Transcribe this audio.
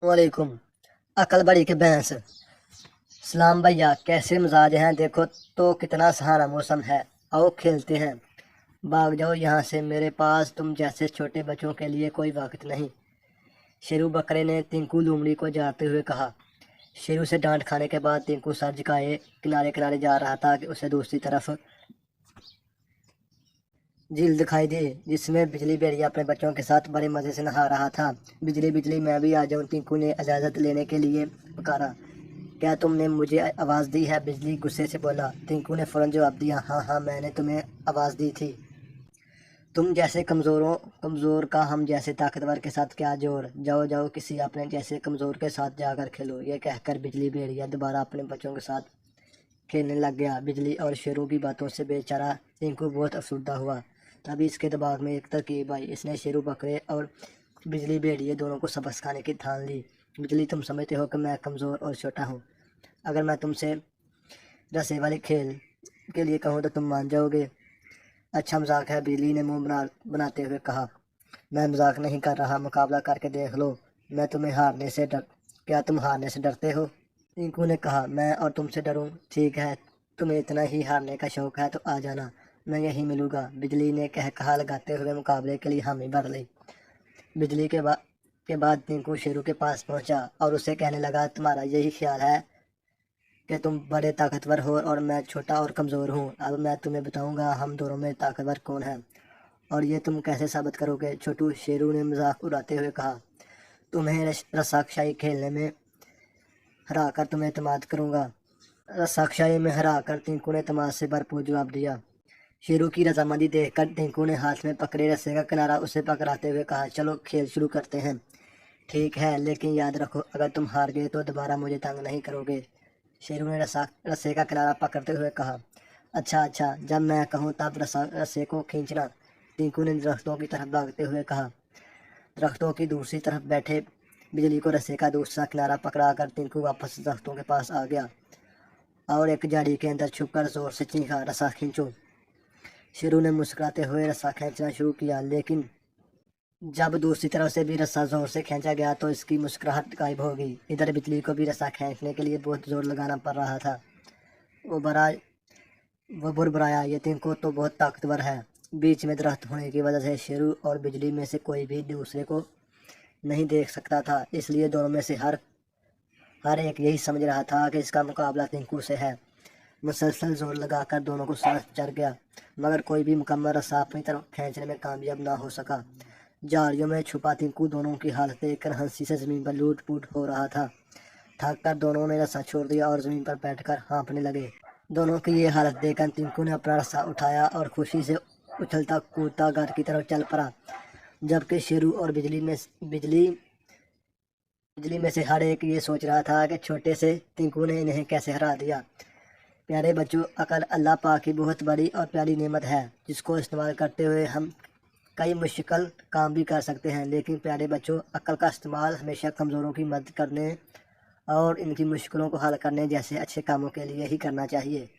वालेकुम। अकल बड़ी के भैंस। सलाम भैया, कैसे मिजाज हैं? देखो तो कितना सहारा मौसम है। आओ खेलते हैं। भाग जाओ यहाँ से, मेरे पास तुम जैसे छोटे बच्चों के लिए कोई वक्त नहीं। शेरू बकरे ने टिंकू लोमड़ी को जाते हुए कहा। शेरू से डांट खाने के बाद टिंकू सर झुकाए किनारे किनारे जा रहा था कि उसे दूसरी तरफ झील दिखाई दी, जिसमें बिजली भेड़िया अपने बच्चों के साथ बड़े मज़े से नहा रहा था। बिजली बिजली, मैं भी आ जाऊं? टिंकू ने इजाज़त लेने के लिए पुकारा। क्या तुमने मुझे आवाज़ दी है? बिजली गुस्से से बोला। टिंकू ने फौरन जवाब दिया, हाँ हाँ, मैंने तुम्हें आवाज़ दी थी। तुम जैसे कमज़ोर का हम जैसे ताकतवर के साथ क्या जोर। जाओ जाओ, किसी अपने जैसे कमज़ोर के साथ जाकर खेलो। ये कहकर बिजली भेड़िया दोबारा अपने बच्चों के साथ खेलने लग गया। बिजली और शेरों की बातों से बेचारा टिंकू बहुत अफसरदा हुआ। तभी इसके दिमाग में एक तरकीब आई। इसने शेरू बकरे और बिजली भेड़िए दोनों को सबक सिखाने की ठान ली। बिजली, तुम समझते हो कि मैं कमज़ोर और छोटा हूँ। अगर मैं तुमसे रस्से वाले खेल के लिए कहूँ तो तुम मान जाओगे? अच्छा मजाक है, बिजली ने मुंह बनाते हुए कहा। मैं मजाक नहीं कर रहा, मुकाबला करके देख लो। मैं तुम्हें हारने से डर क्या तुम हारने से डरते हो? टिंकू ने कहा, मैं और तुमसे डरूं? ठीक है, तुम्हें इतना ही हारने का शौक है तो आ जाना, मैं यहीं मिलूंगा। बिजली ने कहा लगाते हुए मुकाबले के लिए हामी भर ली। बिजली के बाद टिंकू शेरू के पास पहुंचा और उसे कहने लगा, तुम्हारा यही ख्याल है कि तुम बड़े ताकतवर हो और मैं छोटा और कमज़ोर हूँ? अब मैं तुम्हें बताऊंगा हम दोनों में ताकतवर कौन है, और ये तुम कैसे साबित करोगे? छोटू, शेरू ने मजाक उड़ाते हुए कहा। तुम्हें रस्साकशाई खेलने में हरा कर तुम्हें एतमाद करूंगा। रस्साकशाई में हरा कर टिंकू ने तमाश से भरपूर जवाब दिया। शेरू की रजामंदी देखकर टिंकू ने हाथ में पकड़े रस्से का किनारा उसे पकड़ाते हुए कहा, चलो खेल शुरू करते हैं। ठीक है, लेकिन याद रखो, अगर तुम हार गए तो दोबारा मुझे तंग नहीं करोगे। शेरू ने रस्से का किनारा पकड़ते हुए कहा। अच्छा अच्छा, जब मैं कहूँ तब रस्से को खींचना, टिंकू ने दरख्तों की तरफ भागते हुए कहा। दरख्तों की दूसरी तरफ बैठे बिजली को रस्से का दूसरा किनारा पकड़ा कर टिंकू वापस दरख्तों के पास आ गया और एक झाड़ी के अंदर छुपकर जोर से चीखा, रस्सा खींचो। शेरू ने मुस्कुराते हुए रस्सा खींचना शुरू किया, लेकिन जब दूसरी तरफ से भी रस्सा जोर से खींचा गया तो इसकी मुस्कुराहट गायब हो गई। इधर बिजली को भी रस्सा खींचने के लिए बहुत जोर लगाना पड़ रहा था। वो बड़ा वो बुरबुराया, ये टिंकू तो बहुत ताकतवर है। बीच में दरख्त होने की वजह से शेरू और बिजली में से कोई भी दूसरे को नहीं देख सकता था, इसलिए दोनों में से हर एक यही समझ रहा था कि इसका मुकाबला टिंकू से है। मुसलसल जोर लगाकर दोनों को सांस चढ़ गया, मगर कोई भी मुकम्मल रस्सा अपनी तरफ खींचने में कामयाब ना हो सका। झाड़ियों में छुपा टिंकू दोनों की हालत देखकर हंसी से जमीन पर लूट पुट हो रहा था। थक कर दोनों ने रस्सा छोड़ दिया और जमीन पर बैठकर हाँफने लगे। दोनों की ये हालत देखकर टिंकू ने अपना रस्सा उठाया और खुशी से उछलता कूदता घर की तरफ चल पड़ा, जबकि शेरू और बिजली में से हर एक ये सोच रहा था कि छोटे से टिंकू ने इन्हें कैसे हरा दिया। प्यारे बच्चों, अकल अल्लाह पाक की बहुत बड़ी और प्यारी नेमत है, जिसको इस्तेमाल करते हुए हम कई मुश्किल काम भी कर सकते हैं। लेकिन प्यारे बच्चों, अकल का इस्तेमाल हमेशा कमज़ोरों की मदद करने और इनकी मुश्किलों को हल करने जैसे अच्छे कामों के लिए ही करना चाहिए।